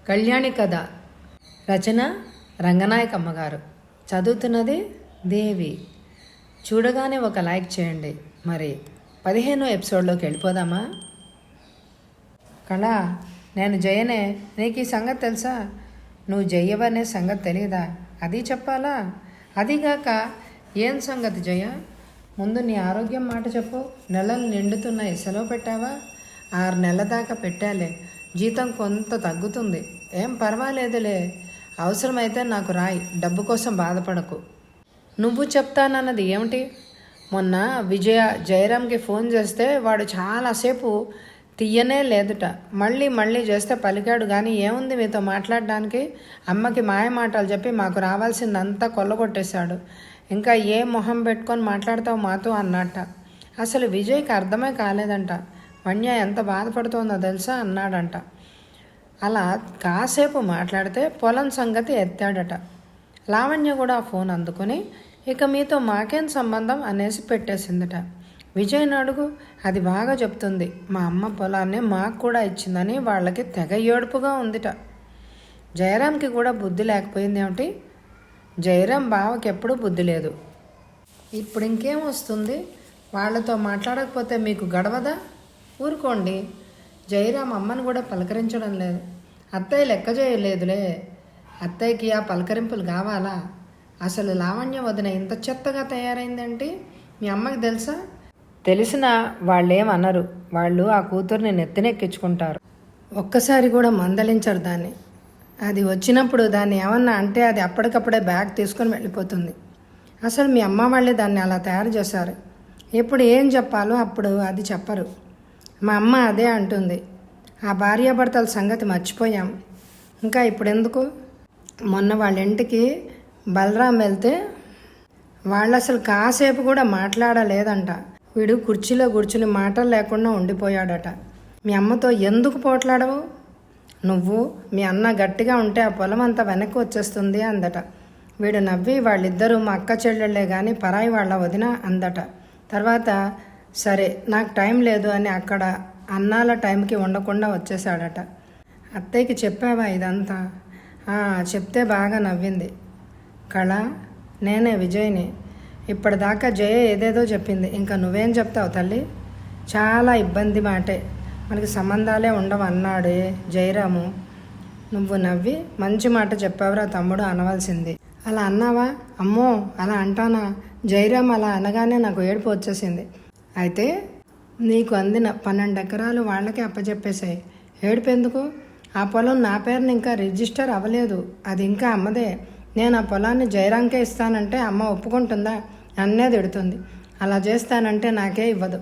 కళ్యాణి కథ రచన రంగనాయకమ్మ గారు. చదువుతున్నది దేవి. చూడగానే ఒక లైక్ చేయండి. మరి 15వ ఎపిసోడ్లోకి వెళ్ళిపోదామా? కళ, నేను జయనే. నీకు ఈ సంగతి తెలుసా? నువ్వు జయ్యవనే సంగతి తెలియదా? అది చెప్పాలా? అదిగాక ఏం సంగతి జయ? ముందు నీ ఆరోగ్యం మాట చెప్పు. నెలలు నిండుతున్నాయి, సెలవు పెట్టావా? 6 నెలల దాకా పెట్టాలే. జీతం కొంత తగ్గుతుంది. ఏం పర్వాలేదులే. అవసరమైతే నాకు రాయి. డబ్బు కోసం బాధపడకు. నువ్వు చెప్తానన్నది ఏమిటి? మొన్న విజయ జయరామ్కి ఫోన్ చేస్తే వాడు చాలాసేపు తీయనే లేదుట. మళ్ళీ చేస్తే పలికాడు. కానీ ఏముంది మీతో మాట్లాడడానికి? అమ్మకి మాయ మాటలు చెప్పి మాకు రావాల్సిందంతా కొల్లగొట్టేశాడు. ఇంకా ఏ మొహం పెట్టుకొని మాట్లాడతావు మాతో అన్నట్ట. అసలు విజయ్కి అర్థమే కాలేదంట. వన్య ఎంత బాధపడుతోందో తెలుసా అన్నాడంట. అలా కాసేపు మాట్లాడితే పొలం సంగతి ఎత్తాడట. లావణ్య కూడా ఫోన్ అందుకుని ఇక మీతో మాకేం సంబంధం అనేసి పెట్టేసిందట. విజయ్ని అడుగు, అది బాగా చెప్తుంది. మా అమ్మ పొలాన్ని మాకు కూడా ఇచ్చిందని వాళ్ళకి తెగ ఏడుపుగా ఉందిట. జయరామ్కి కూడా బుద్ధి లేకపోయింది ఏమిటి? జయరాం బావకి ఎప్పుడూ బుద్ధి లేదు. ఇప్పుడు ఇంకేం వస్తుంది? వాళ్ళతో మాట్లాడకపోతే మీకు గడవదా? ఊరుకోండి. జయరాం అమ్మని కూడా పలకరించడం లేదు. అత్తయ్య లెక్క చేయలేదులే. అత్తయ్యకి ఆ పలకరింపులు కావాలా? అసలు లావణ్య వదిన ఇంత చెత్తగా తయారైందంటే మీ అమ్మకి తెలుసా? తెలిసినా వాళ్ళేమనరు. వాళ్ళు ఆ కూతుర్ని నెత్తినెక్కించుకుంటారు. ఒక్కసారి కూడా మందలించరు దాన్ని. అది వచ్చినప్పుడు దాన్ని ఏమన్నా అంటే అది అప్పటికప్పుడే బ్యాగ్ తీసుకొని వెళ్ళిపోతుంది. అసలు మీ అమ్మ వాళ్ళే దాన్ని అలా తయారు చేశారు. ఎప్పుడు ఏం చెప్పాలో అప్పుడు అది చెప్పరు. మా అమ్మ అదే అంటుంది. ఆ భార్యాభర్తల సంగతి మర్చిపోయాం. ఇంకా ఇప్పుడు ఎందుకు? మొన్న వాళ్ళ ఇంటికి బలరాం వెళ్తే వాళ్ళు అసలు కాసేపు కూడా మాట్లాడలేదంట. వీడు కుర్చీలో కూర్చుని మాటలు లేకుండా ఉండిపోయాడట. మీ అమ్మతో ఎందుకు పోట్లాడవు? నువ్వు మీ అన్న గట్టిగా ఉంటే ఆ పొలం అంతా వెనక్కి వచ్చేస్తుంది అందట. వీడు నవ్వి వాళ్ళిద్దరూ మా అక్క చెల్లెళ్ళే కానీ పరాయి వాళ్ళ వదిన అందట. తర్వాత సరే నాకు టైం లేదు అని అక్కడ అన్నాల టైంకి ఉండకుండా వచ్చేసాడట. అత్తయ్యకి చెప్పావా ఇదంతా? చెప్తే బాగా నవ్వింది. కళ, నేనే విజయ్ని. ఇప్పటిదాకా జయ ఏదేదో చెప్పింది. ఇంకా నువ్వేం చెప్తావు తల్లి? చాలా ఇబ్బంది మాటే. మనకి సంబంధాలే ఉండవు అన్నాడే జయరాము. నువ్వు నవ్వి మంచి మాట చెప్పావురా తమ్ముడు అనవలసింది. అలా అన్నావా? అమ్మో, అలా అంటానా? జయరామ్ అలా అనగానే నాకు ఏడుపు వచ్చేసింది. అయితే నీకు అందిన 12 ఎకరాలు వాళ్ళకే అప్పచెప్పేశాయి. ఏడుపు ఎందుకు? ఆ పొలం నా పేరుని ఇంకా రిజిస్టర్ అవ్వలేదు. అది ఇంకా అమ్మదే. నేను ఆ పొలాన్ని జయరాంకే ఇస్తానంటే అమ్మ ఒప్పుకుంటుందా? నన్నే తిడుతుంది. అలా చేస్తానంటే నాకే ఇవ్వదు.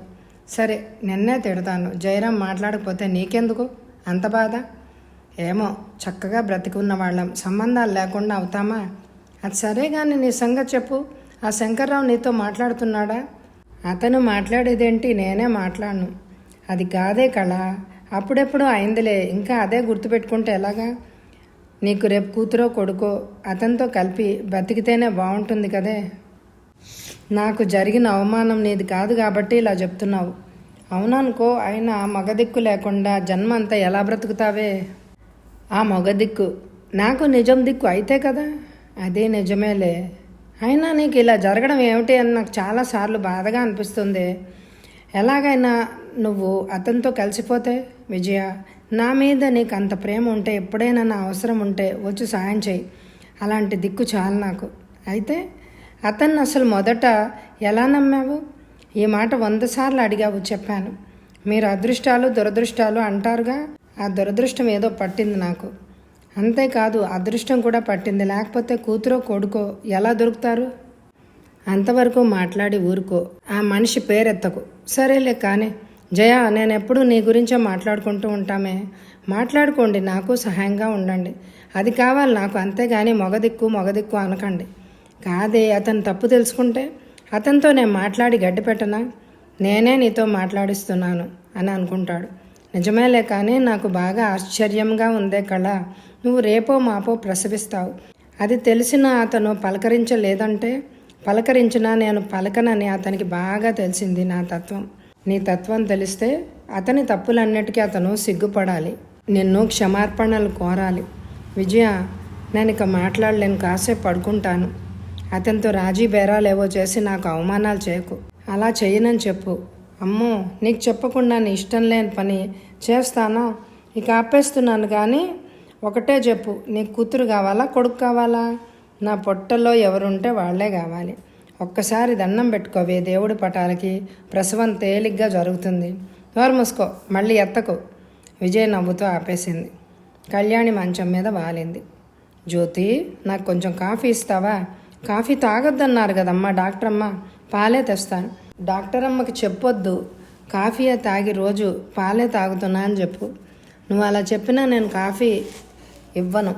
సరే, నిన్నే తిడతాను. జయరాం మాట్లాడకపోతే నీకెందుకు అంత బాధ? ఏమో, చక్కగా బ్రతికున్న వాళ్ళం సంబంధాలు లేకుండా అవుతామా? అది సరే కానీ నీ సంగతి చెప్పు. ఆ శంకర్రావు నీతో మాట్లాడుతున్నాడా? అతను మాట్లాడేదేంటి? నేనే మాట్లాడను. అది కాదే కళ. అప్పుడెప్పుడు అయిందిలే. ఇంకా అదే గుర్తుపెట్టుకుంటే ఎలాగా? నీకు రేపు కూతురో కొడుకో అతనితో కలిపి బతికితేనే బాగుంటుంది కదే. నాకు జరిగిన అవమానం నీది కాదు కాబట్టి ఇలా చెప్తున్నావు. అవుననుకో. అయినా మగదిక్కు లేకుండా జన్మ అంతా ఎలా బ్రతుకుతావే? ఆ మగదిక్కు నాకు నిజం దిక్కు అయితే కదా. అదే నిజమేలే. అయినా నీకు ఇలా జరగడం ఏమిటి అని నాకు చాలాసార్లు బాధగా అనిపిస్తుంది. ఎలాగైనా నువ్వు అతనితో కలిసిపోతే విజయ, నా మీద నీకు అంత ప్రేమ ఉంటే ఎప్పుడైనా నా అవసరం ఉంటే వచ్చి సాయం చేయి. అలాంటి దిక్కు చాలు నాకు. అయితే అతన్ని అసలు మొదట ఎలా నమ్మావు? ఈ మాట 100 సార్లు అడిగావు. చెప్పాను. మీరు అదృష్టాలు దురదృష్టాలు అంటారుగా. ఆ దురదృష్టం ఏదో పట్టింది నాకు. అంతేకాదు అదృష్టం కూడా పట్టింది. లేకపోతే కూతురో కొడుకో ఎలా దొరుకుతారు? అంతవరకు మాట్లాడి ఊరుకో. ఆ మనిషి పేరెత్తకు. సరేలే కానీ జయ, నేనెప్పుడు నీ గురించే మాట్లాడుకుంటూ ఉంటామే. మాట్లాడుకోండి, నాకు సహాయంగా ఉండండి. అది కావాలి నాకు. అంతేగాని మొగదిక్కు అనకండి. కాదే, అతను తప్పు తెలుసుకుంటే అతనితో నేను మాట్లాడి గడ్డి పెట్టనా? నేనే నీతో మాట్లాడిస్తున్నాను అని అనుకుంటాడు. నిజమేలే కానీ నాకు బాగా ఆశ్చర్యంగా ఉందే కళ. నువ్వు రేపో మాపో ప్రసవిస్తావు. అది తెలిసిన అతను పలకరించలేదంటే? పలకరించినా నేను పలకనని అతనికి బాగా తెలిసింది నా తత్వం. నీ తత్వం తెలిస్తే అతని తప్పులన్నిటికీ అతను సిగ్గుపడాలి. నిన్ను క్షమార్పణలు కోరాలి. విజయ, నేను ఇక మాట్లాడలేను, కాసేపు పడుకుంటాను. అతనితో రాజీ బేరాలేవో చేసి నాకు అవమానాలు చేయకు. అలా చెయ్యనని చెప్పు. అమ్మో, నీకు చెప్పకుండా నీ ఇష్టం లేని పని చేస్తానా? ఇక ఆపేస్తున్నాను. కానీ ఒకటే చెప్పు, నీకు కూతురు కావాలా, కొడుకు కావాలా? నా పొట్టలో ఎవరుంటే వాళ్లే కావాలి. ఒక్కసారి దండం పెట్టుకోవే దేవుడి పటాలకి, ప్రసవం తేలిగ్గా జరుగుతుంది. నోరు మూసుకో, మళ్ళీ ఎత్తకు. విజయ్ నవ్వుతూ ఆపేసింది. కళ్యాణి మంచం మీద వాలింది. జ్యోతి, నాకు కొంచెం కాఫీ ఇస్తావా? కాఫీ తాగొద్దన్నారు కదమ్మా డాక్టర్ అమ్మ. పాలే తెస్తాను. డాక్టర్ అమ్మకి చెప్పొద్దు, కాఫీయే తాగి రోజు పాలే తాగుతున్నా అని చెప్పు. నువ్వు అలా చెప్పినా నేను కాఫీ ఇవ్వను.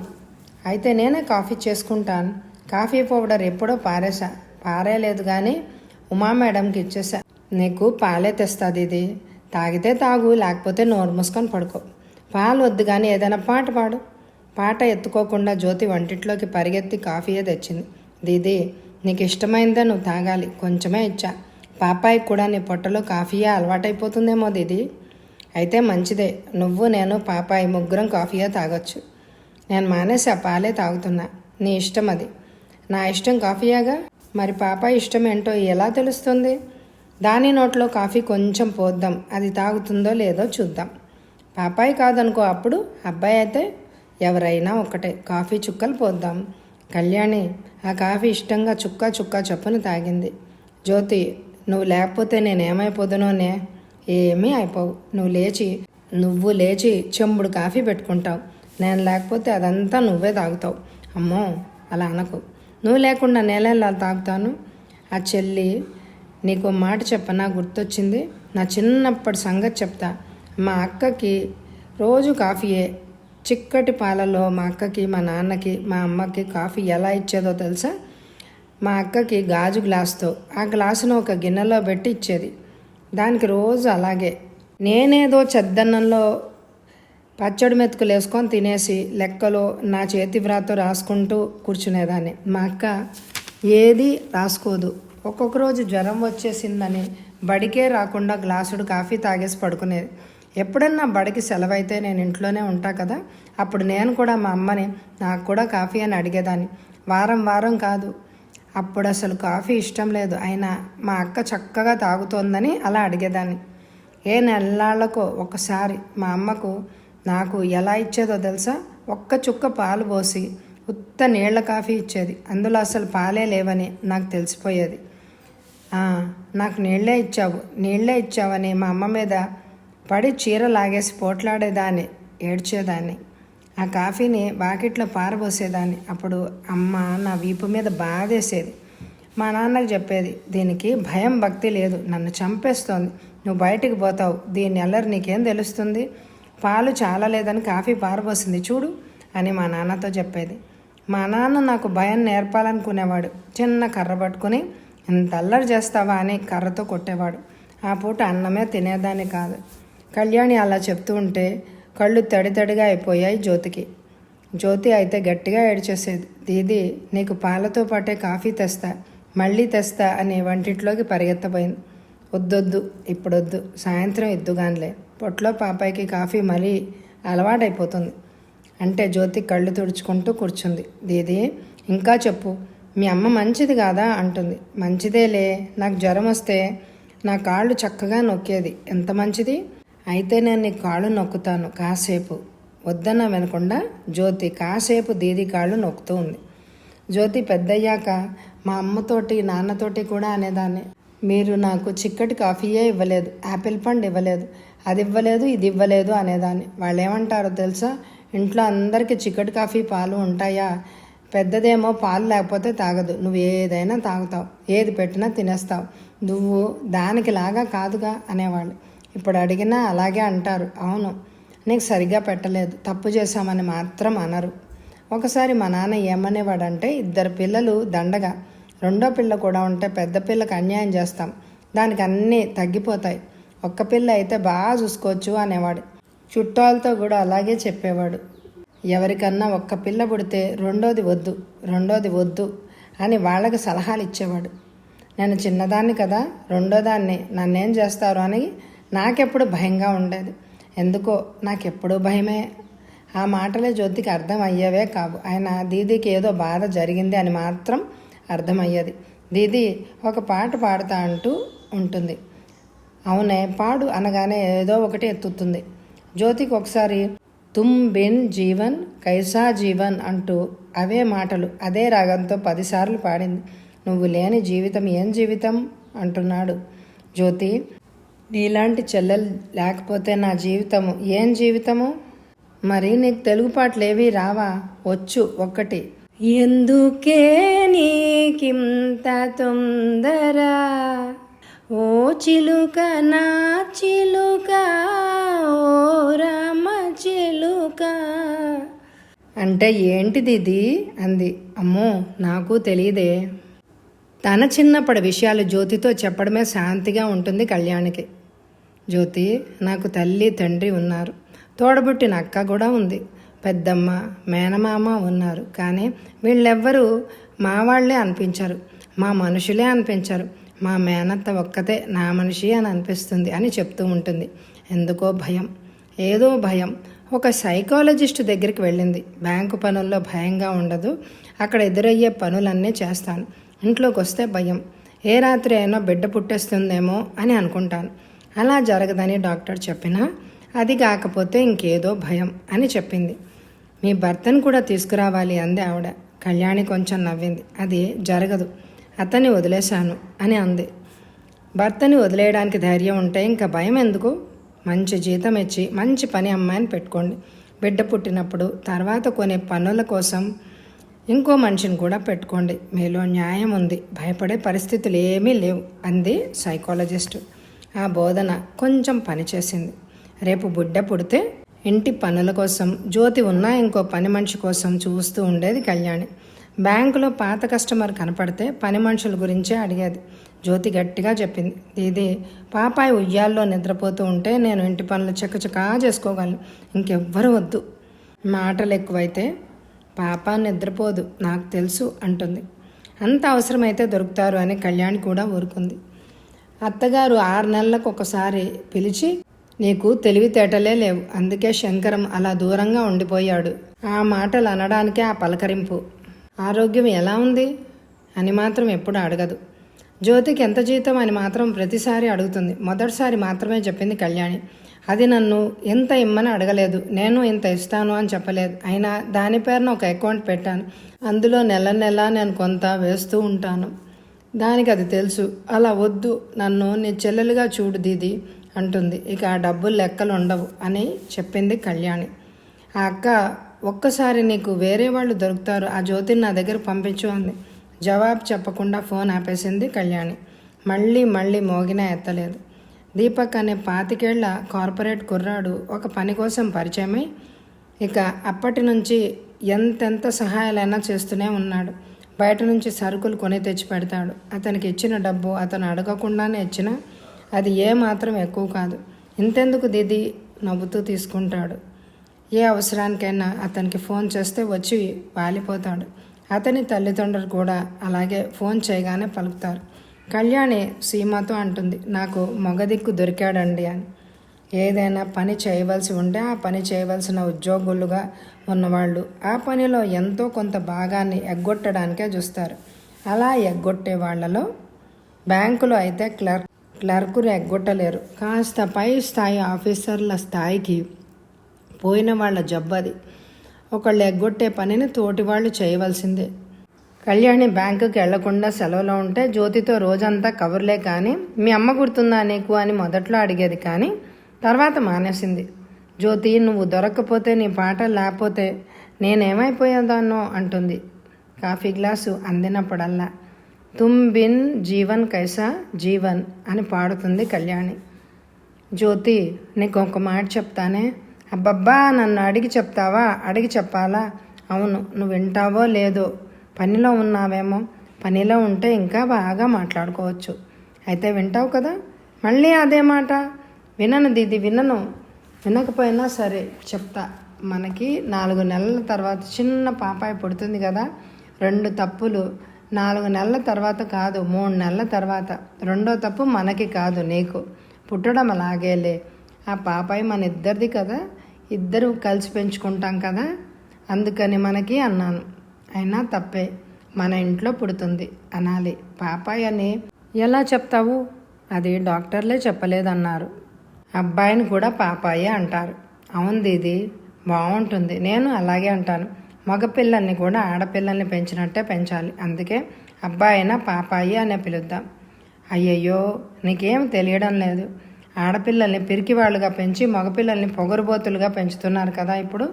అయితే నేనే కాఫీ చేసుకుంటాను. కాఫీ పౌడర్ ఎప్పుడో పారేలేదు కానీ ఉమా మేడంకి ఇచ్చేసా. నీకు పాలే తెస్తుంది. ఇది తాగితే తాగు, లేకపోతే నోరు మూసుకొని పడుకో. పాలు వద్దు కానీ ఏదైనా పాట పాడు. పాట ఎత్తుకోకుండా జ్యోతి వంటింట్లోకి పరిగెత్తి కాఫీయే తెచ్చింది. దీదీ, నీకు ఇష్టమైందే నువ్వు తాగాలి, కొంచెమే ఇచ్చా. పాపాయికి కూడా నీ పొట్టలో కాఫీయే అలవాటైపోతుందేమో దీదీ. అయితే మంచిదే, నువ్వు నేను పాపాయి ముగ్గురం కాఫీయే తాగొచ్చు. నేను మానేసి ఆ పాలే తాగుతున్నా. నీ ఇష్టం అది. నా ఇష్టం కాఫీయేగా. మరి పాపాయి ఇష్టం ఏంటో ఎలా తెలుస్తుంది? దాని నోట్లో కాఫీ కొంచెం పోద్దాం, అది తాగుతుందో లేదో చూద్దాం. పాపాయి కాదనుకో, అప్పుడు అబ్బాయి అయితే ఎవరైనా ఒక్కటే. కాఫీ చుక్కలు పోద్దాం. కళ్యాణి ఆ కాఫీ ఇష్టంగా చుక్క చుక్క చొప్పున తాగింది. జ్యోతి, నువ్వు లేకపోతే నేనేమైపోదునోనే? ఏమీ అయిపోవు. నువ్వు లేచి చెంబుడు కాఫీ పెట్టుకుంటావు. నేను లేకపోతే అదంతా నువ్వే తాగుతావు. అమ్మో, అలా అనకు. నువ్వు లేకుండా నేలెలా తాగుతాను? ఆ చెల్లి, నీకు మాట చెప్పనా, గుర్తొచ్చింది. నా చిన్నప్పటి సంగతి చెప్తా. మా అక్కకి రోజు కాఫీయే. చిక్కటి పాలలో మా అక్కకి, మా నాన్నకి, మా అమ్మకి కాఫీ ఎలా ఇచ్చేదో తెలుసా? మా అక్కకి గాజు గ్లాసుతో ఆ గ్లాసును ఒక గిన్నెలో పెట్టి ఇచ్చేది. దానికి రోజు అలాగే. నేనేదో చెద్దన్నంలో పచ్చడి మెతుకులు వేసుకొని తినేసి లెక్కలో నా చేతి వ్రాతో రాసుకుంటూ కూర్చునేదాన్ని. మా అక్క ఏది రాసుకోదు. ఒక్కొక్క రోజు జ్వరం వచ్చేసిందని బడికే రాకుండా గ్లాసుడు కాఫీ తాగేసి పడుకునేది. ఎప్పుడన్నా బడికి సెలవైతే నేను ఇంట్లోనే ఉంటా కదా, అప్పుడు నేను కూడా మా అమ్మని నాకు కూడా కాఫీ అని అడిగేదాన్ని. వారం వారం కాదు. అప్పుడు అసలు కాఫీ ఇష్టం లేదు. అయినా మా అక్క చక్కగా తాగుతోందని అలా అడిగేదాన్ని. ఏ నెల్లాళ్ళకో ఒకసారి మా అమ్మకు నాకు ఎలా ఇచ్చేదో తెలుసా? ఒక్క చుక్క పాలు పోసి ఉత్త నీళ్ల కాఫీ ఇచ్చేది. అందులో అసలు పాలే లేవని నాకు తెలిసిపోయేది. నాకు నీళ్లే ఇచ్చావని మా అమ్మ మీద పడి చీర లాగేసి పోట్లాడేదాన్ని, ఏడ్చేదాన్ని. ఆ కాఫీని వాకిట్లో పారబోసేదాన్ని. అప్పుడు అమ్మ నా వీపు మీద బాధేసేది. మా నాన్నకు చెప్పేది, దీనికి భయం భక్తి లేదు, నన్ను చంపేస్తోంది, నువ్వు బయటికి పోతావు, దీని అల్లరి నీకేం తెలుస్తుంది, పాలు చాలా లేదని కాఫీ పారబోసింది చూడు అని మా నాన్నతో చెప్పేది. మా నాన్న నాకు భయం నేర్పాలనుకునేవాడు. చిన్న కర్ర పట్టుకుని ఇంత అల్లరి చేస్తావా అని కర్రతో కొట్టేవాడు. ఆ పూట అన్నమే తినేదాన్ని కాదు. కళ్యాణి అలా చెప్తూ ఉంటే కళ్ళు తడితడిగా అయిపోయాయి జ్యోతికి. జ్యోతి అయితే గట్టిగా ఏడ్చేసేది. దీదీ, నీకు పాలతో పాటే కాఫీ తెస్తా, మళ్ళీ తెస్తా అని వంటింట్లోకి పరిగెత్తపోయింది. వద్దొద్దు, ఇప్పుడొద్దు, సాయంత్రం ఇద్దుగానిలే, పొట్లో పాపాయికి కాఫీ మళ్ళీ అలవాటైపోతుంది అంటే జ్యోతి కళ్ళు తుడుచుకుంటూ కూర్చుంది. దీదీ, ఇంకా చెప్పు, మీ అమ్మ మంచిది కాదా అంటుంది. మంచిదేలే, నాకు జ్వరం వస్తే నా కాళ్ళు చక్కగా నొక్కేది, ఎంత మంచిది. అయితే నేను నీ కాళ్ళు నొక్కుతాను కాసేపు. వద్దన్నా వినకుండా జ్యోతి కాసేపు దీది కాళ్ళు నొక్కుతూ ఉంది. జ్యోతి పెద్దయ్యాక మా అమ్మతోటి నాన్నతోటి కూడా అనేదాన్ని, మీరు నాకు చిక్కటి కాఫీయే ఇవ్వలేదు, యాపిల్ పండు ఇవ్వలేదు, అది ఇవ్వలేదు, ఇది ఇవ్వలేదు అనేదాన్ని. వాళ్ళు ఏమంటారో తెలుసా? ఇంట్లో అందరికీ చిక్కటి కాఫీ పాలు ఉంటాయా? పెద్దదేమో పాలు లేకపోతే తాగదు, నువ్వు ఏదైనా తాగుతావు, ఏది పెట్టినా తినేస్తావు, నువ్వు దానికి లాగా కాదుగా అనేవాళ్ళు. ఇప్పుడు అడిగినా అలాగే అంటారు. అవును, నీకు సరిగ్గా పెట్టలేదు, తప్పు చేశామని మాత్రం అనరు. ఒకసారి మా నాన్న ఏమనేవాడంటే, 2 పిల్లలు దండగా, 2వ పిల్ల కూడా ఉంటే పెద్ద పిల్లకి అన్యాయం చేస్తాం, దానికి అన్నీ తగ్గిపోతాయి, ఒక్క పిల్ల అయితే బాగా చూసుకోవచ్చు అనేవాడు. చుట్టాలతో కూడా అలాగే చెప్పేవాడు. ఎవరికన్నా ఒక్క పిల్ల పుడితే రెండోది వద్దు అని వాళ్ళకి సలహాలు ఇచ్చేవాడు. నేను చిన్నదాన్ని కదా, రెండోదాన్ని నన్నేం చేస్తారు అని నాకెప్పుడు భయంగా ఉండేది. ఎందుకో నాకెప్పుడూ భయమే. ఆ మాటలే జ్యోతికి అర్థం అయ్యేవే కావు. ఆయన దీదీకి ఏదో బాధ జరిగింది అని మాత్రం అర్థమయ్యేది. దీదీ ఒక పాట పాడుతా అంటూ ఉంటుంది. అవునే పాడు అనగానే ఏదో ఒకటి ఎత్తుతుంది. జ్యోతికి ఒకసారి తుమ్ బిన్ జీవన్ కైసా జీవన్ అంటూ అవే మాటలు అదే రాగంతో 10 సార్లు పాడింది. నువ్వు లేని జీవితం ఏం జీవితం అంటున్నాడు. జ్యోతి, నీలాంటి చెల్లెలు లేకపోతే నా జీవితము ఏం జీవితము? మరి నీకు తెలుగు పాటలేవి రావా? వచ్చు ఒక్కటి. ఎందుకే నీకింత తొందర ఓ చిలుక నా చిలుక ఓ రామ చిలుక అంటే ఏంటిది ఇది అంది. అమ్మో నాకు తెలియదే. తన చిన్నప్పటి విషయాలు జ్యోతితో చెప్పడమే శాంతిగా ఉంటుంది కళ్యాణికి. జ్యోతి, నాకు తల్లి తండ్రి ఉన్నారు, తోడబుట్టిన అక్క కూడా ఉంది, పెద్దమ్మ మేనమామ ఉన్నారు. కానీ వీళ్ళెవ్వరూ మా వాళ్లే అనిపించరు, మా మనుషులే అనిపించరు. మా మేనత్త ఒక్కతే నా మనిషి అని అనిపిస్తుంది అని చెప్తూ ఉంటుంది. ఎందుకో భయం, ఏదో భయం. ఒక సైకాలజిస్ట్ దగ్గరికి వెళ్ళింది. బ్యాంకు పనుల్లో భయంగా ఉండదు, అక్కడ ఎదురయ్యే పనులన్నీ చేస్తాను. ఇంట్లోకి వస్తే భయం, ఏ రాత్రి అయినా బిడ్డ పుట్టేస్తుందేమో అని అనుకుంటాను. అలా జరగదని డాక్టర్ చెప్పినా అది కాకపోతే ఇంకేదో భయం అని చెప్పింది. మీ భర్తను కూడా తీసుకురావాలి అంది ఆవిడ. కళ్యాణి కొంచెం నవ్వింది. అది జరగదు, అతన్ని వదిలేశాను అని అంది. భర్తని వదిలేయడానికి ధైర్యం ఉంటే ఇంకా భయం ఎందుకు? మంచి జీతం ఇచ్చి మంచి పని అమ్మాయిని పెట్టుకోండి. బిడ్డ పుట్టినప్పుడు తర్వాత కొనే పనుల కోసం ఇంకో మనిషిని కూడా పెట్టుకోండి. మీలో న్యాయం ఉంది, భయపడే పరిస్థితులు ఏమీ లేవు అంది సైకాలజిస్టు. ఆ బోధన కొంచెం పనిచేసింది. రేపు బిడ్డ పుడితే ఇంటి పనుల కోసం జ్యోతి ఉన్నా ఇంకో పని మనిషి కోసం చూస్తూ ఉండేది కళ్యాణి. బ్యాంకులో పాత కస్టమర్ కనపడితే పని మనుషుల గురించే అడిగేది. జ్యోతి గట్టిగా చెప్పింది, ఇది పాపాయి ఉయ్యాల్లో నిద్రపోతూ ఉంటే నేను ఇంటి పనులు చకచకా చేసుకోగలను, ఇంకెవ్వరు వద్దు. మాటలు ఎక్కువైతే పాప నిద్రపోదు, నాకు తెలుసు అంటుంది. అంత అవసరమైతే దొరుకుతారు అని కళ్యాణి కూడా ఊరుకుంది. అత్తగారు 6 నెలలకు ఒకసారి పిలిచి, నీకు తెలివితేటలే లేవు, అందుకే శంకరం అలా దూరంగా ఉండిపోయాడు. ఆ మాటలు అనడానికే ఆ పలకరింపు. ఆరోగ్యం ఎలా ఉంది అని మాత్రం ఎప్పుడు అడగదు. జ్యోతికి ఎంత జీతం అని మాత్రం ప్రతిసారి అడుగుతుంది. మొదటిసారి మాత్రమే చెప్పింది కళ్యాణి. అది నన్ను ఎంత ఇమ్మని అడగలేదు, నేను ఇంత ఇస్తాను అని చెప్పలేదు. అయినా దాని పేరున ఒక అకౌంట్ పెట్టాను, అందులో నెల నెల నేను కొంత వేస్తూ ఉంటాను. దానికి అది తెలుసు. అలా వద్దు, నన్ను నీ చెల్లెలుగా చూడు దీది అంటుంది. ఇక ఆ డబ్బులు లెక్కలు ఉండవు అని చెప్పింది కళ్యాణి. ఆ అక్క, ఒక్కసారి నీకు వేరే వాళ్ళు దొరుకుతారు, ఆ జ్యోతిని నా దగ్గర పంపించు అంది. జవాబు చెప్పకుండా ఫోన్ ఆపేసింది కళ్యాణి. మళ్ళీ మళ్ళీ మోగినా ఎత్తలేదు. దీపక్ అనే 25 ఏళ్ల కార్పొరేట్ కుర్రాడు ఒక పని కోసం పరిచయమై ఇక అప్పటి నుంచి ఎంతెంత సహాయాలైనా చేస్తూనే ఉన్నాడు. బయట నుంచి సరుకులు కొని తెచ్చి పెడతాడు. అతనికి ఇచ్చిన డబ్బు అతను అడగకుండానే ఇచ్చినా అది ఏమాత్రం ఎక్కువ కాదు. ఇంతెందుకు దీది నవ్వుతూ తీసుకుంటాడు. ఏ అవసరానికైనా అతనికి ఫోన్ చేస్తే వచ్చి వాలిపోతాడు. అతని తల్లిదండ్రులు కూడా అలాగే ఫోన్ చేయగానే పలుకుతారు. కళ్యాణి సీమతో అంటుంది, నాకు మగదిక్కు దొరికాడండి అని. ఏదైనా పని చేయవలసి ఉంటే ఆ పని చేయవలసిన ఉద్యోగులుగా ఉన్నవాళ్ళు ఆ పనిలో ఎంతో కొంత భాగాన్ని ఎగ్గొట్టడానికే చూస్తారు. అలా ఎగ్గొట్టే వాళ్ళలో బ్యాంకులో అయితే క్లర్కులు ఎగ్గొట్టలేరు. కాస్త పై స్థాయి ఆఫీసర్ల స్థాయికి పోయిన వాళ్ళ జబ్బది. ఒకళ్ళు ఎగ్గొట్టే పనిని తోటి వాళ్ళు చేయవలసిందే. కళ్యాణి బ్యాంకుకి వెళ్లకుండా సెలవులో ఉంటే జ్యోతితో రోజంతా కబుర్లే. కానీ మీ అమ్మ గుర్తుందా నీకు అని మొదట్లో అడిగేది, కానీ తర్వాత మానేసింది. జ్యోతి, నువ్వు దొరక్కపోతే నీ పాట లేకపోతే నేనేమైపోయేదాన్నో అంటుంది. కాఫీ గ్లాసు అందినప్పుడల్లా తుమ్ బిన్ జీవన్ కైసా జీవన్ అని పాడుతుంది కళ్యాణి. జ్యోతి, నీకు ఒక మాట చెప్తానే. అబ్బబ్బా, నన్ను అడిగి చెప్తావా? అడిగి చెప్పాలా? అవును, నువ్వు వింటావో లేదో. పనిలో ఉన్నావేమో. పనిలో ఉంటే ఇంకా బాగా మాట్లాడుకోవచ్చు. అయితే వింటావు కదా? మళ్ళీ అదే మాట. వినను దీది, వినను. వినకపోయినా సరే చెప్తా. మనకి 4 నెలల తర్వాత చిన్న పాపాయి పుడుతుంది కదా. 2 తప్పులు 4 నెలల తర్వాత కాదు, 3 నెలల తర్వాత. రెండో తప్పు మనకి కాదు, నీకు. పుట్టడం అలాగేలే. ఆ పాపాయి మన ఇద్దరిది కదా, ఇద్దరు కలిసి పెంచుకుంటాం కదా, అందుకని మనకి అన్నాను. అయినా తప్పే, మన ఇంట్లో పుడుతుంది అనాలి. పాపాయి అని ఎలా చెప్తావు? అది డాక్టర్లే చెప్పలేదన్నారు. అబ్బాయిని కూడా పాపాయే అంటారు. అవును దీది, బాగుంటుంది. నేను అలాగే అంటాను. మగపిల్లల్ని కూడా ఆడపిల్లల్ని పెంచినట్టే పెంచాలి. అందుకే అబ్బాయి అయినా పాపాయి అనే పిలుద్దాం. అయ్యయ్యో, నీకేం తెలియడం లేదు. ఆడపిల్లల్ని పిరికివాళ్ళుగా పెంచి మగపిల్లల్ని పొగరుబోతులుగా పెంచుతున్నారు కదా ఇప్పుడు.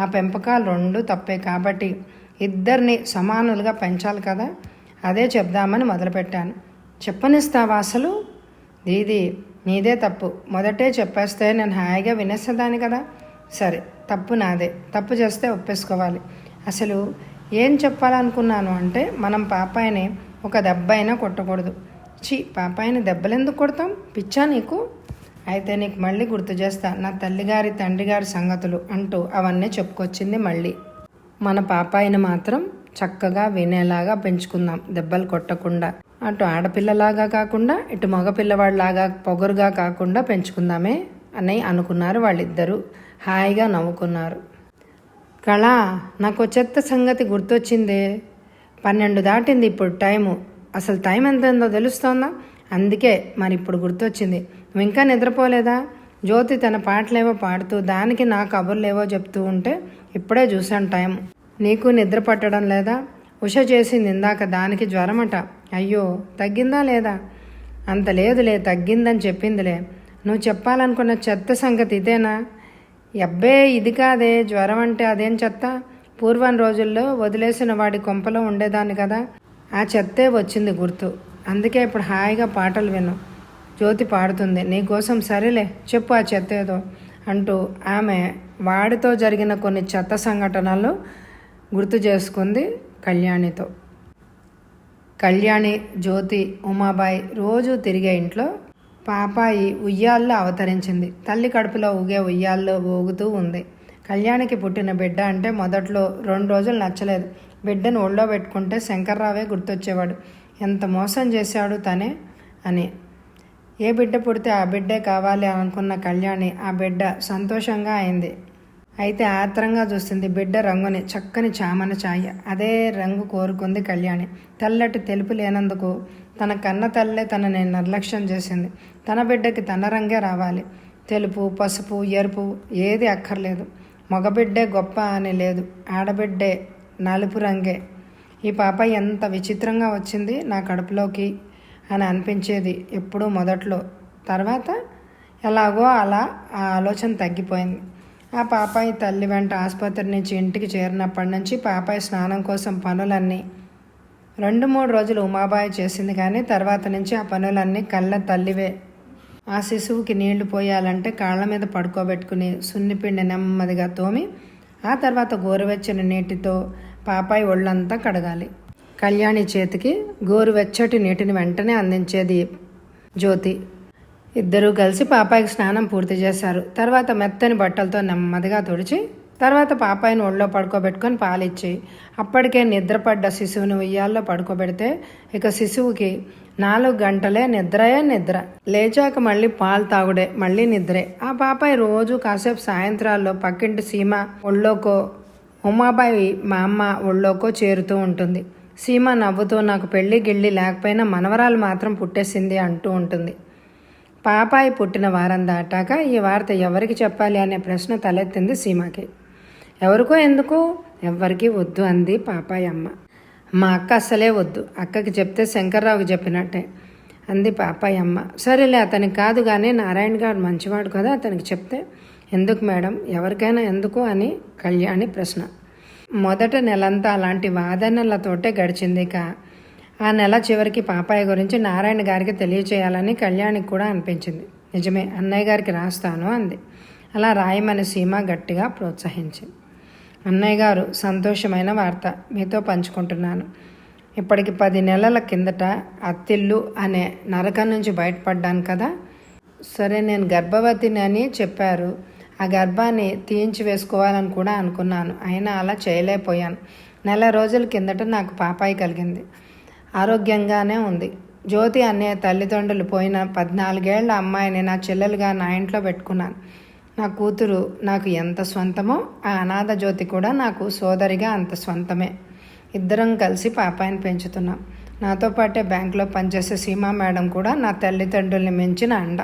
ఆ పెంపకాలు రెండు తప్పే కాబట్టి ఇద్దరిని సమానులుగా పెంచాలి కదా. అదే చెప్దామని మొదలుపెట్టాను. చెప్పనిస్తావా అసలు? దీది, నీదే తప్పు. మొదటే చెప్పేస్తే నేను హాయిగా వినేసేదాన్ని కదా. సరే, తప్పు నాదే. తప్పు చేస్తే ఒప్పేసుకోవాలి. అసలు ఏం చెప్పాలనుకున్నాను అంటే, మనం పాపాయిని ఒక దెబ్బ అయినా కొట్టకూడదు. పాపాయిని దెబ్బలెందుకు కొడతాం? పిచ్చా నీకు? అయితే నీకు మళ్ళీ గుర్తు చేస్తా నా తల్లిగారి తండ్రిగారి సంగతులు అంటూ అవన్నీ చెప్పుకొచ్చింది మళ్ళీ. మన పాపాయిని మాత్రం చక్కగా వినేలాగా పెంచుకుందాం, దెబ్బలు కొట్టకుండా. అటు ఆడపిల్లలాగా కాకుండా ఇటు మగపిల్లవాడిలాగా పొగరుగా కాకుండా పెంచుకుందామే అని అనుకున్నారు వాళ్ళిద్దరూ. హాయిగా నవ్వుకున్నారు. కళ, నాకు చెత్త సంగతి గుర్తొచ్చిందే. 12 దాటింది ఇప్పుడు టైము. అసలు టైం ఎంతైందో తెలుస్తోందా? అందుకే మరి ఇప్పుడు గుర్తొచ్చింది. నువ్వు ఇంకా నిద్రపోలేదా? జ్యోతి తన పాటలేవో పాడుతూ దానికి నా కబుర్లేవో చెప్తూ ఉంటే ఇప్పుడే చూశాను టైం. నీకు నిద్ర పట్టడం లేదా? ఉష చేసింది ఇందాక, దానికి జ్వరమట. అయ్యో, తగ్గిందా లేదా? అంత లేదులే, తగ్గిందని చెప్పిందిలే. నువ్వు చెప్పాలనుకున్న చెత్త సంగతి ఇదేనా? అబ్బే, ఇది కాదే. జ్వరం అంటే అదేం చెత్త? పూర్వం రోజుల్లో వదిలేసిన వాడి కొంపలో ఉండేదాన్ని కదా, ఆ చెత్తే వచ్చింది గుర్తు. అందుకే ఇప్పుడు హాయిగా పాటలు విను. జ్యోతి పాడుతుంది నీకోసం. సరేలే, చెప్పు ఆ చెత్త ఏదో అంటూ ఆమె వాడితో జరిగిన కొన్ని చెత్త సంఘటనలు గుర్తు చేసుకుంది కళ్యాణితో. కళ్యాణి, జ్యోతి, ఉమాబాయి రోజు తిరిగే ఇంట్లో పాపాయి ఉయ్యాల్లో అవతరించింది. తల్లి కడుపులో ఊగే ఉయ్యాల్లో ఊగుతూ ఉంది. కళ్యాణికి పుట్టిన బిడ్డ అంటే మొదట్లో 2 రోజులు నచ్చలేదు. బిడ్డను ఒళ్ళో పెట్టుకుంటే శంకర్రావే గుర్తొచ్చేవాడు. ఎంత మోసం చేశాడు తనే అని. ఏ బిడ్డ పుడితే ఆ బిడ్డే కావాలి అనుకున్న కళ్యాణి ఆ బిడ్డ సంతోషంగా అయింది. అయితే ఆత్రంగా చూస్తుంది బిడ్డ రంగుని. చక్కని చామన ఛాయ, అదే రంగు కోరుకుంది కళ్యాణి. తెల్లటి తెలుపు లేనందుకు తన కన్న తల్లే తనని నిర్లక్ష్యం చేసింది. తన బిడ్డకి తన రంగే రావాలి. తెలుపు, పసుపు, ఎరుపు ఏది అక్కర్లేదు. మగబిడ్డే గొప్ప అని లేదు, ఆడబిడ్డే నలుపు రంగే. ఈ పాప ఎంత విచిత్రంగా వచ్చింది నా కడుపులోకి అని అనిపించేది ఎప్పుడూ మొదట్లో. తర్వాత ఎలాగో అలా ఆ ఆలోచన తగ్గిపోయింది. ఆ పాపాయి తల్లి వెంట ఆసుపత్రి నుంచి ఇంటికి చేరినప్పటి నుంచి పాపాయి స్నానం కోసం పనులన్నీ 2-3 రోజులు ఉమాబాయి చేసింది. కానీ తర్వాత నుంచి ఆ పనులన్నీ కళ్ళ తల్లివే. ఆ శిశువుకి నీళ్లు పోయాలంటే కాళ్ళ మీద పడుకోబెట్టుకుని సున్నిపిండి నెమ్మదిగా తోమి ఆ తర్వాత గోరువెచ్చని నీటితో పాపాయి ఒళ్ళంతా కడగాలి. కళ్యాణి చేతికి గోరువెచ్చటి నీటిని వెంటనే అందించేది జ్యోతి. ఇద్దరూ కలిసి పాపాయికి స్నానం పూర్తి చేశారు. తర్వాత మెత్తని బట్టలతో నెమ్మదిగా తుడిచి తర్వాత పాపాయిని ఒళ్ళో పడుకోబెట్టుకొని పాలిచ్చి అప్పటికే నిద్రపడ్డ శిశువుని ఉయ్యాల్లో పడుకోబెడితే ఇక శిశువుకి 4 గంటలే నిద్ర. లేచాక మళ్ళీ పాలు తాగుడే, మళ్ళీ నిద్రే. ఆ పాపాయి రోజు కాసేపు సాయంత్రాల్లో పక్కింటి సీమ ఒళ్ళోకో, ఉమాబాయి మా అమ్మ ఒళ్ళోకో చేరుతూ ఉంటుంది. సీమ నవ్వుతూ నాకు పెళ్ళి గిళ్ళి లేకపోయినా మనవరాలు మాత్రం పుట్టేసింది అంటూ ఉంటుంది. పాపాయి పుట్టిన వారం దాటాక ఈ వార్త ఎవరికి చెప్పాలి అనే ప్రశ్న తలెత్తింది సీమకి. ఎవరికో ఎందుకు, ఎవ్వరికీ వద్దు అంది పాపాయి అమ్మ. మా అక్క అస్సలే వద్దు, అక్కకి చెప్తే శంకర్రావుకి చెప్పినట్టే అంది పాపాయి అమ్మ. సరేలే, అతనికి కాదు కానీ నారాయణ గారు మంచివాడు కదా, అతనికి చెప్తే. ఎందుకు మేడం, ఎవరికైనా ఎందుకు అని కళ్యాణి ప్రశ్న. మొదట నెలంతా అలాంటి వాదనలతోటే గడిచింది. ఆ నెల చివరికి పాపాయి గురించి నారాయణ గారికి తెలియచేయాలని కళ్యాణికి కూడా అనిపించింది. నిజమే, అన్నయ్య గారికి రాస్తాను అంది. అలా రాయమని సీమ గట్టిగా ప్రోత్సహించింది. అన్నయ్య గారు, సంతోషమైన వార్త మీతో పంచుకుంటున్నాను. ఇప్పటికి 10 నెలల కిందట అత్తిల్లు అనే నరకం నుంచి బయటపడ్డాను కదా. సరే, నేను గర్భవతిని అని చెప్పారు. ఆ గర్భాన్ని తీయించి వేసుకోవాలని కూడా అనుకున్నాను. అయినా అలా చేయలేకపోయాను. నెల రోజుల కిందట నాకు పాపాయి కలిగింది. ఆరోగ్యంగానే ఉంది. జ్యోతి అనే తల్లిదండ్రులు పోయిన 14 ఏళ్ల అమ్మాయిని నా చెల్లెలుగా నా ఇంట్లో పెట్టుకున్నాను. నా కూతురు నాకు ఎంత స్వంతమో ఆ అనాథ జ్యోతి కూడా నాకు సోదరిగా అంత స్వంతమే. ఇద్దరం కలిసి పాపాయిని పెంచుతున్నాం. నాతో పాటే బ్యాంకులో పనిచేసే సీమా మేడం కూడా నా తల్లిదండ్రుల్ని మించిన అండ.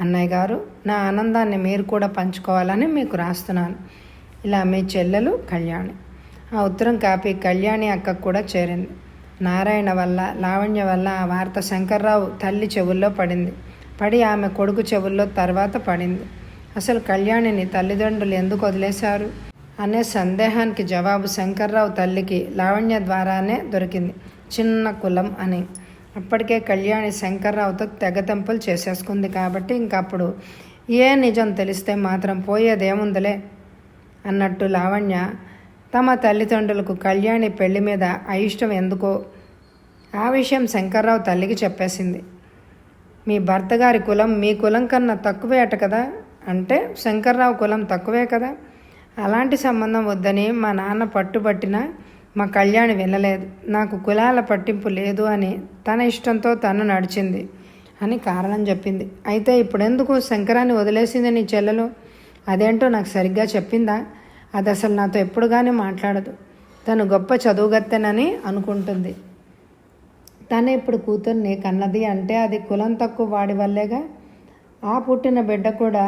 అన్నయ్య గారు, నా ఆనందాన్ని మీరు కూడా పంచుకోవాలని మీకు రాస్తున్నాను. ఇలా మీ చెల్లెలు కళ్యాణి. ఆ ఉత్తరం కాపీ కళ్యాణి అక్కకు కూడా చేరింది. నారాయణ వల్ల, లావణ్య వల్ల ఆ వార్త శంకర్రావు తల్లి చెవుల్లో పడి ఆమె కొడుకు చెవుల్లో తర్వాత పడింది. అసలు కళ్యాణిని తల్లిదండ్రులు ఎందుకు వదిలేశారు అనే సందేహానికి జవాబు శంకర్రావు తల్లికి లావణ్య ద్వారానే దొరికింది. చిన్న కులం అని. అప్పటికే కళ్యాణి శంకర్రావుతో తెగతెంపులు చేసేసుకుంది కాబట్టి ఇంకప్పుడు ఏ నిజం తెలిస్తే మాత్రం పోయేదేముందిలే అన్నట్టు లావణ్య తమ తల్లిదండ్రులకు కళ్యాణి పెళ్లి మీద అయిష్టం ఎందుకో ఆ విషయం శంకర్రావు తల్లికి చెప్పేసింది. మీ భర్త గారి కులం మీ కులం కన్నా తక్కువే అట కదా అంటే శంకర్రావు కులం తక్కువే కదా, అలాంటి సంబంధం వద్దని మా నాన్న పట్టుబట్టినా మా కళ్యాణి వినలేదు. నాకు కులాల పట్టింపు లేదు అని తన ఇష్టంతో తను నడిచింది అని కారణం చెప్పింది. అయితే ఇప్పుడెందుకు శంకరాన్ని వదిలేసింది నీ చెల్లెలు? అదేంటో నాకు సరిగ్గా చెప్పిందా? అది అసలు నాతో ఎప్పుడు కానీ మాట్లాడదు. తను గొప్ప చదువుగత్తెనని అనుకుంటుంది. తను ఇప్పుడు కూతుర్ని కన్నది అంటే అది కులం తక్కువ వాడి వల్లేగా. ఆ పుట్టిన బిడ్డ కూడా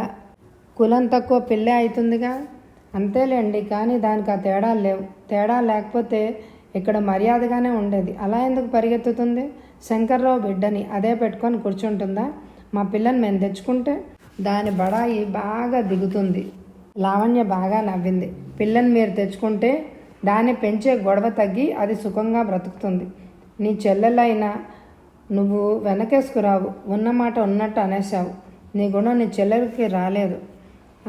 కులం తక్కువ పిల్లే అవుతుందిగా. అంతేలేండి, కానీ దానికి ఆ తేడాలు లేవు. తేడా లేకపోతే ఇక్కడ మర్యాదగానే ఉండేది. అలా ఎందుకు పరిగెత్తుతుంది? శంకర్రావు బిడ్డని అదే పెట్టుకొని కూర్చుంటుందా? మా పిల్లని మేము తెచ్చుకుంటే దాని బడాయి బాగా దిగుతుంది. లావణ్య బాగా నవ్వింది. పిల్లని మీరు తెచ్చుకుంటే దాన్ని పెంచే గొడవ తగ్గి అది సుఖంగా బ్రతుకుతుంది. నీ చెల్లెలైనా నువ్వు వెనకేసుకురావు. ఉన్నమాట ఉన్నట్టు అనేసావు. నీ గుణం నీ చెల్లెలకి రాలేదు.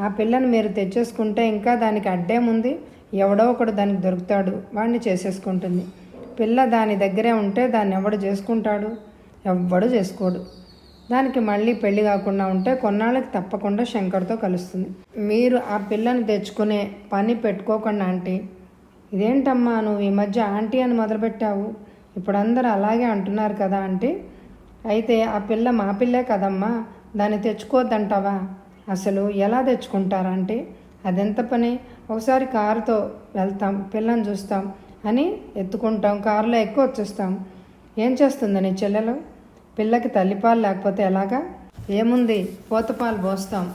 ఆ పిల్లని మీరు తెచ్చేసుకుంటే ఇంకా దానికి అడ్డేముంది? ఎవడో ఒకడు దానికి దొరుకుతాడు, వాడిని చేసేసుకుంటుంది. పిల్ల దాని దగ్గరే ఉంటే దాన్ని ఎవడు చేసుకుంటాడు? ఎవ్వడు చేసుకోడు. దానికి మళ్ళీ పెళ్లి కాకుండా ఉంటే కొన్నాళ్ళకి తప్పకుండా శంకర్తో కలుస్తుంది. మీరు ఆ పిల్లని తెచ్చుకునే పని పెట్టుకోకుండా ఆంటీ. ఇదేంటమ్మా నువ్వు ఈ మధ్య ఆంటీ అని మొదలుపెట్టావు? ఇప్పుడు అందరూ అలాగే అంటున్నారు కదా ఆంటీ. అయితే ఆ పిల్ల మా పిల్లే కదమ్మా, దాన్ని తెచ్చుకోవద్దంటావా? అసలు ఎలా తెచ్చుకుంటారంటే అదెంత పని? ఒకసారి కారుతో వెళ్తాం, పిల్లని చూస్తాం అని ఎత్తుకుంటాం, కారులో ఎక్కువ వచ్చేస్తాం. ఏం చేస్తుంది నీ చెల్లెలు? పిల్లకి తల్లిపాలు లేకపోతే ఎలాగా? ఏముంది, పోతపాలు పోస్తాం.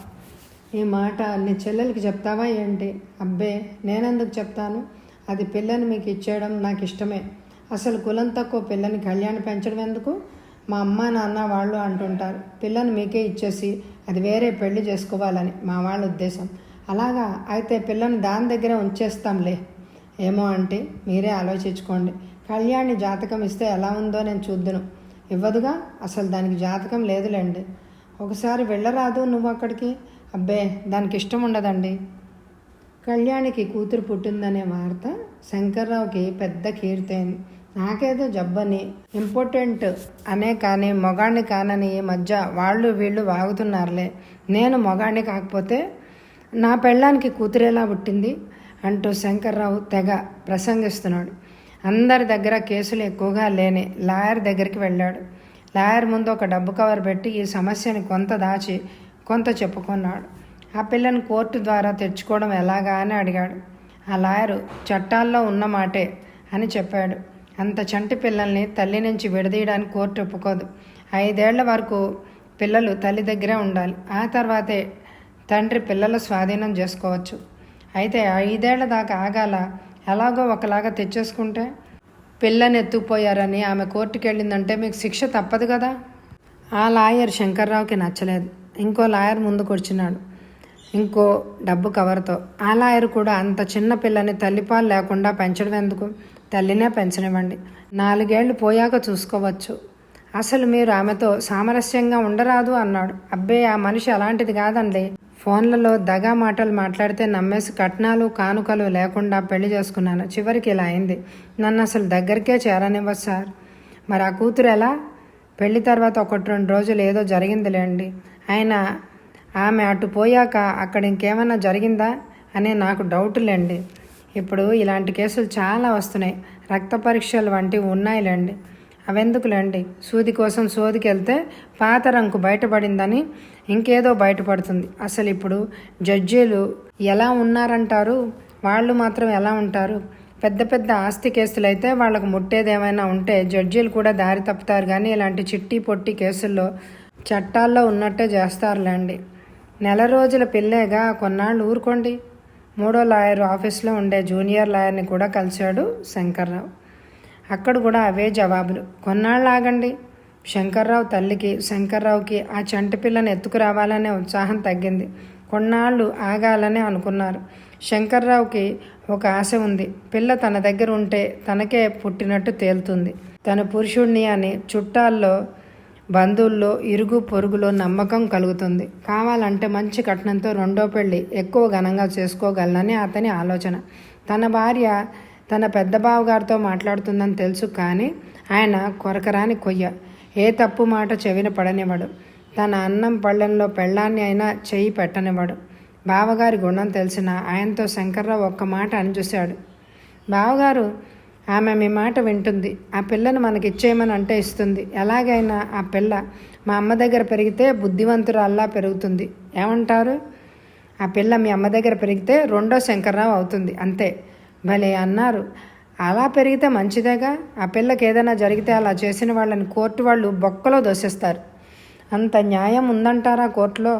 ఈ మాట నీ చెల్లెలకి చెప్తావా ఏంటి? అబ్బే, నేనెందుకు చెప్తాను? అది పిల్లని మీకు ఇచ్చేయడం నాకు ఇష్టమే. అసలు కులం తక్కువ పిల్లని కళ్యాణి పెంచడం ఎందుకు? మా అమ్మ నాన్న వాళ్ళు అంటుంటారు పిల్లని మీకే ఇచ్చేసి అది వేరే పెళ్లి చేసుకోవాలని మా వాళ్ళ ఉద్దేశం. అలాగా? అయితే పిల్లని దాని దగ్గర ఉంచేస్తాంలే. ఏమో అంటే మీరే ఆలోచించుకోండి. కళ్యాణి జాతకం ఇస్తే ఎలా ఉందో నేను చూద్దును. ఇవ్వదుగా, అసలు దానికి జాతకం లేదులేండి. ఒకసారి వెళ్ళరాదు నువ్వు అక్కడికి? అబ్బే, దానికి ఇష్టం ఉండదండి. కళ్యాణికి కూతురు పుట్టిందనే వార్త శంకర్రావుకి పెద్ద కీర్తయింది. నాకేదో జబ్బని, ఇంపార్టెంట్ అనే కానీ మొగాడిని కానని ఈ మధ్య వాళ్ళు వీళ్ళు వాగుతున్నారులే. నేను మొగాడిని కాకపోతే నా పెళ్ళానికి కూతురేలా పుట్టింది అంటూ శంకర్రావు తెగ ప్రసంగిస్తున్నాడు. అందరి దగ్గర కేసులు ఎక్కువగా లేని లాయర్ దగ్గరికి వెళ్ళాడు. లాయర్ ముందు ఒక డబ్బు కవర్ పెట్టి ఈ సమస్యని కొంత దాచి కొంత చెప్పుకున్నాడు. ఆ పిల్లని కోర్టు ద్వారా తెచ్చుకోవడం ఎలాగా అని అడిగాడు. ఆ లాయరు చట్టాల్లో ఉన్న మాటే అని చెప్పాడు. అంత చంటి పిల్లల్ని తల్లి నుంచి విడదీయడానికి కోర్టు ఒప్పుకోదు. 5 ఏళ్ల వరకు పిల్లలు తల్లి దగ్గరే ఉండాలి. ఆ తర్వాతే తండ్రి పిల్లల స్వాధీనం చేసుకోవచ్చు. అయితే 5 ఏళ్ల దాకా ఆగాల. ఎలాగో ఒకలాగా తెచ్చేసుకుంటే పిల్లని ఎత్తుకుపోయారని ఆమె కోర్టుకు వెళ్ళిందంటే మీకు శిక్ష తప్పదు కదా. ఆ లాయర్ శంకర్రావుకి నచ్చలేదు. ఇంకో లాయర్ ముందుకు వచ్చినాడు ఇంకో డబ్బు కవర్తో. ఆ లాయర్ కూడా అంత చిన్న పిల్లని తల్లిపాలు లేకుండా పెంచడం ఎందుకు? తల్లినే పెంచనివ్వండి. 4 ఏళ్ళు పోయాక చూసుకోవచ్చు. అసలు మీరు ఆమెతో సామరస్యంగా ఉండరాదు అన్నాడు. అబ్బే, ఆ మనిషి అలాంటిది కాదండి. ఫోన్లలో దగా మాటలు మాట్లాడితే నమ్మేసి కట్నాలు కానుకలు లేకుండా పెళ్లి చేసుకున్నాను. చివరికి ఇలా అయింది. నన్ను అసలు దగ్గరికే చేరనివ్వదు సార్. మరి ఆ కూతురు ఎలా? పెళ్లి తర్వాత 1-2 రోజులు ఏదో జరిగిందిలేండి. అయినా ఆమె అటు పోయాక అక్కడ ఇంకేమైనా జరిగిందా అనే నాకు డౌట్లేండి. ఇప్పుడు ఇలాంటి కేసులు చాలా వస్తున్నాయి. రక్త పరీక్షలు వంటివి ఉన్నాయిలేండి. అవెందుకులేండి, సూది కోసం సోదికి వెళ్తే పాత రంకు బయటపడిందని ఇంకేదో బయటపడుతుంది. అసలు ఇప్పుడు జడ్జీలు ఎలా ఉన్నారంటారు, వాళ్ళు మాత్రం ఎలా ఉంటారు? పెద్ద పెద్ద ఆస్తి కేసులు అయితే వాళ్ళకు ముట్టేదేమైనా ఉంటే జడ్జీలు కూడా దారి తప్పుతారు, కానీ ఇలాంటి చిట్టి పొట్టి కేసుల్లో చట్టాల్లో ఉన్నట్టే చేస్తారులేండి. నెల రోజుల పిల్లేగా, కొన్నాళ్ళు ఊరుకోండి. మూడో లాయర్ ఆఫీస్లో ఉండే జూనియర్ లాయర్ని కూడా కలిశాడు శంకర్రావు. అక్కడ కూడా అవే జవాబులు. కొన్నాళ్ళు ఆగండి. శంకర్రావు తల్లికి శంకర్రావుకి ఆ చంటి పిల్లని ఎత్తుకురావాలనే ఉత్సాహం తగ్గింది. కొన్నాళ్ళు ఆగాలనే అనుకున్నారు. శంకర్రావుకి ఒక ఆశ ఉంది. పిల్ల తన దగ్గర ఉంటే తనకే పుట్టినట్టు తేలుతుంది. తన పురుషుణ్ణి అని చుట్టాల్లో, బంధువుల్లో, ఇరుగు పొరుగులో నమ్మకం కలుగుతుంది. కావాలంటే మంచి కట్నంతో రెండో పెళ్ళి ఎక్కువ ఘనంగా చేసుకోగలనని అతని ఆలోచన. తన భార్య తన పెద్ద బావగారితో మాట్లాడుతుందని తెలుసు, కానీ ఆయన కొరకరాని కొయ్య. ఏ తప్పు మాట చెవిన పడనివ్వడు. తన అన్నం పళ్ళెంలో పెళ్ళాన్ని అయినా చెయ్యి పెట్టనివ్వడు. బావగారి గుణం తెలిసిన ఆయనతో శంకర్రావు ఒక్క మాట అని చూశాడు. బావగారు, ఆమె మీ మాట వింటుంది. ఆ పిల్లను మనకి ఇచ్చేయమని అంటే ఇస్తుంది. ఎలాగైనా ఆ పిల్ల మా అమ్మ దగ్గర పెరిగితే బుద్ధివంతురాల్లా పెరుగుతుంది. ఏమంటారు? ఆ పిల్ల మీ అమ్మ దగ్గర పెరిగితే రెండో శంకర్రావు అవుతుంది, అంతే. భలే అన్నారు. అలా పెరిగితే మంచిదేగా. ఆ పిల్లకి ఏదైనా జరిగితే అలా చేసిన వాళ్ళని కోర్టు వాళ్ళు బొక్కలో దోసేస్తారు. అంత న్యాయం ఉందంటారా కోర్టులో?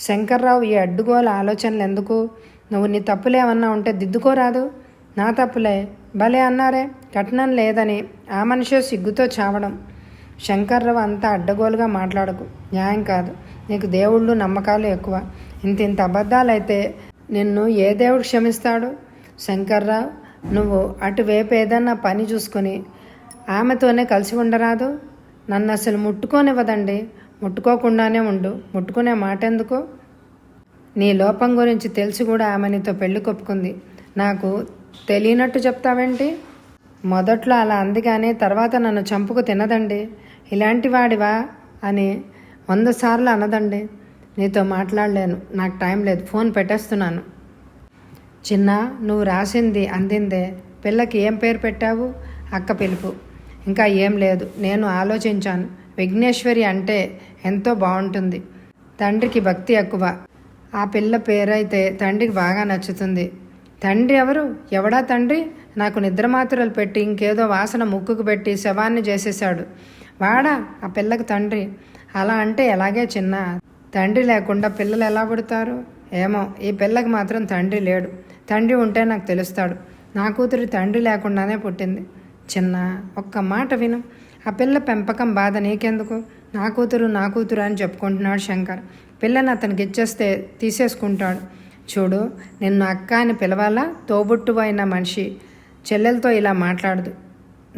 శంకర్రావు ఈ అడ్డుగోల ఆలోచనలు ఎందుకు? నువ్వు నీ తప్పులేమన్నా ఉంటే దిద్దుకోరాదు. నా తప్పులే. భలే అన్నారే. కట్నం లేదని ఆ మనిషే సిగ్గుతో చావడం. శంకర్రావు అంతా అడ్డగోలుగా మాట్లాడకు. న్యాయం కాదు. నీకు దేవుళ్ళు నమ్మకాలు ఎక్కువ. ఇంత అబద్ధాలైతే నిన్ను ఏ దేవుడు క్షమిస్తాడు? శంకర్రావు, నువ్వు అటువైపు ఏదన్నా పని చూసుకొని ఆమెతోనే కలిసి ఉండరాదు? నన్ను అసలు ముట్టుకోనివ్వదండి. ముట్టుకోకుండానే ఉండు. ముట్టుకునే మాట ఎందుకు? నీ లోపం గురించి తెలిసి కూడా ఆమె నీతో పెళ్లి కొప్పుకుంది. నాకు తెలియనట్టు చెప్తావేంటి? మొదట్లో అలా అంది, కానీ తర్వాత నన్ను చంపుకు తినదండి. ఇలాంటి వాడివా అని 100 సార్లు అనదండి. నీతో మాట్లాడలేను, నాకు టైం లేదు, ఫోన్ పెట్టేస్తున్నాను. చిన్న, నువ్వు రాసింది అందిందే. పిల్లకి ఏం పేరు పెట్టావు? అక్క పిలుపు. ఇంకా ఏం లేదు. నేను ఆలోచించాను. విఘ్నేశ్వరి అంటే ఎంతో బాగుంటుంది. తండ్రికి భక్తి ఎక్కువ. ఆ పిల్ల పేరైతే తండ్రికి బాగా నచ్చుతుంది. తండ్రి ఎవరు? ఎవడా తండ్రి? నాకు నిద్రమాత్రలు పెట్టి ఇంకేదో వాసన ముక్కుకు పెట్టి శవాన్ని చేసేశాడు. వాడా ఆ పిల్లకి తండ్రి? అలా అంటే ఎలాగే చిన్న. తండ్రి లేకుండా పిల్లలు ఎలా పుడతారు? ఏమో, ఈ పిల్లకి మాత్రం తండ్రి లేడు. తండ్రి ఉంటే నాకు తెలుస్తాడు. నా కూతురి తండ్రి లేకుండానే పుట్టింది. చిన్న, ఒక్క మాట విను. ఆ పిల్ల పెంపకం బాధ నీకెందుకు? నా కూతురు అని చెప్పుకుంటున్నాడు శంకర్. పిల్లని అతనికి ఇచ్చేస్తే తీసేసుకుంటాడు. చూడు, నిన్ను అక్క అని పిలవాలా? తోబుట్టువు అయిన మనిషి చెల్లెలతో ఇలా మాట్లాడదు.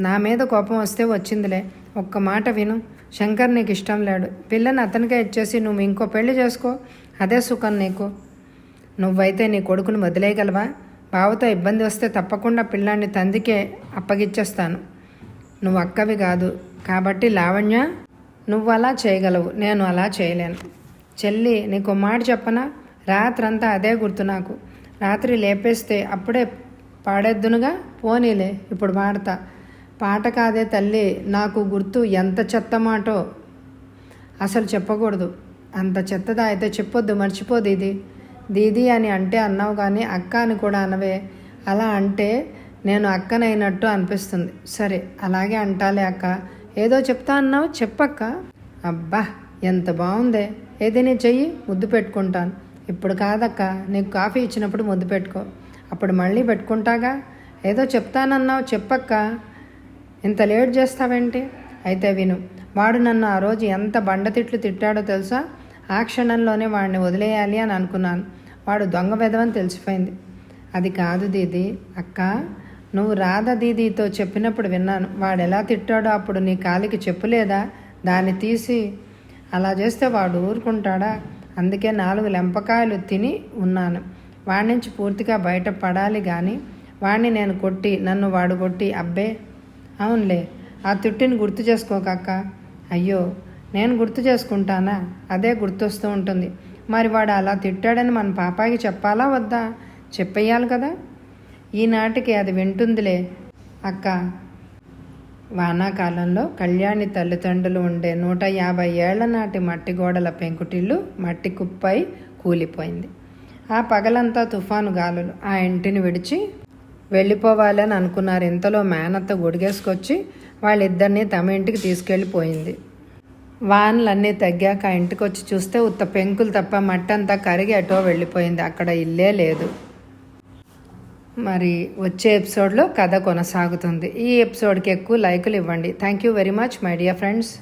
నా మీద కోపం వస్తే వచ్చిందిలే. ఒక్క మాట విను. శంకర్ నీకు ఇష్టం లేడు. పిల్లని అతనికే ఇచ్చేసి నువ్వు ఇంకో పెళ్లి చేసుకో. అదే సుఖం నీకు. నువ్వైతే నీ కొడుకుని వదిలేయగలవా? బావతో ఇబ్బంది వస్తే తప్పకుండా పిల్లాన్ని తండ్రికే అప్పగిచ్చేస్తాను. నువ్వు అక్కవి కాదు కాబట్టి లావణ్య, నువ్వు అలా చేయగలవు, నేను అలా చేయలేను. చెల్లి, నీకు మాట చెప్పనా? రాత్రంతా అదే గుర్తు నాకు. రాత్రి లేపేస్తే అప్పుడే పాడేద్దునుగా. పోనీలే, ఇప్పుడు పాడతా. పాట కాదే తల్లి, నాకు గుర్తు. ఎంత చెత్త మాటో అసలు చెప్పకూడదు. అంత చెత్తదా అయితే చెప్పొద్దు, మర్చిపోదు. ఇది దీది అని అంటే అన్నావు, కానీ అక్క అని కూడా అనవే. అలా అంటే నేను అక్కనైనట్టు అనిపిస్తుంది. సరే, అలాగే అంటాలే అక్క. ఏదో చెప్తా అన్నావు, చెప్పక్క. అబ్బా, ఎంత బాగుందే. ఏది నీ చెయ్యి, ముద్దు పెట్టుకుంటాను. ఇప్పుడు కాదక్క, నీకు కాఫీ ఇచ్చినప్పుడు ముద్దు పెట్టుకో. అప్పుడు మళ్ళీ పెట్టుకుంటాగా. ఏదో చెప్తానన్నావు, చెప్పక్క. ఇంత లేట్ చేస్తావేంటి? అయితే విను. వాడు నన్ను ఆ రోజు ఎంత బండతిట్లు తిట్టాడో తెలుసా? ఆ క్షణంలోనే వాడిని వదిలేయాలి అని అనుకున్నాను. వాడు దొంగ వెధవని తెలిసిపోయింది. అది కాదు దీది. అక్క, నువ్వు రాధ దీదీతో చెప్పినప్పుడు విన్నాను. వాడు ఎలా తిట్టాడో అప్పుడు నీ కాలికి చెప్పులేదా? దాన్ని తీసి అలా చేస్తే వాడు ఊరుకుంటాడా? అందుకే 4 లెంపకాయలు తిని ఉన్నాను. వాడి నుంచి పూర్తిగా బయటపడాలి, కానీ వాడిని నేను కొట్టి, నన్ను వాడు కొట్టి, అబ్బే. అవునులే, ఆ తిట్టిని గుర్తు చేసుకోకక్క. అయ్యో, నేను గుర్తు చేసుకుంటానా? అదే గుర్తొస్తూ ఉంటుంది. మరి వాడు అలా తిట్టాడని మన పాపాయికి చెప్పాలా వద్దా? చెప్పేయాలి కదా. ఈనాటికి అది వింటుందిలే అక్క. వానాకాలంలో కళ్యాణి తల్లిదండ్రులు ఉండే 150 ఏళ్ల నాటి మట్టి గోడల పెంకుటిల్లు మట్టి కుప్పై కూలిపోయింది. ఆ పగలంతా తుఫాను గాలులు ఆ ఇంటిని విడిచి వెళ్ళిపోవాలని అనుకున్నారు. ఇంతలో మేనత్త గొడిగేసుకొచ్చి వాళ్ళిద్దరినీ తమ ఇంటికి తీసుకెళ్ళిపోయింది. వానలన్నీ తగ్గాక ఆ ఇంటికి వచ్చి చూస్తే ఉత్త పెంకులు తప్ప మట్టి అంతా కరిగి ఎటో వెళ్ళిపోయింది. అక్కడ ఇల్లే లేదు. మరి వచ్చే ఎపిసోడ్లో కథ కొనసాగుతుంది. ఈ ఎపిసోడ్కి ఎక్కువ లైకులు ఇవ్వండి. Thank you very much my dear friends.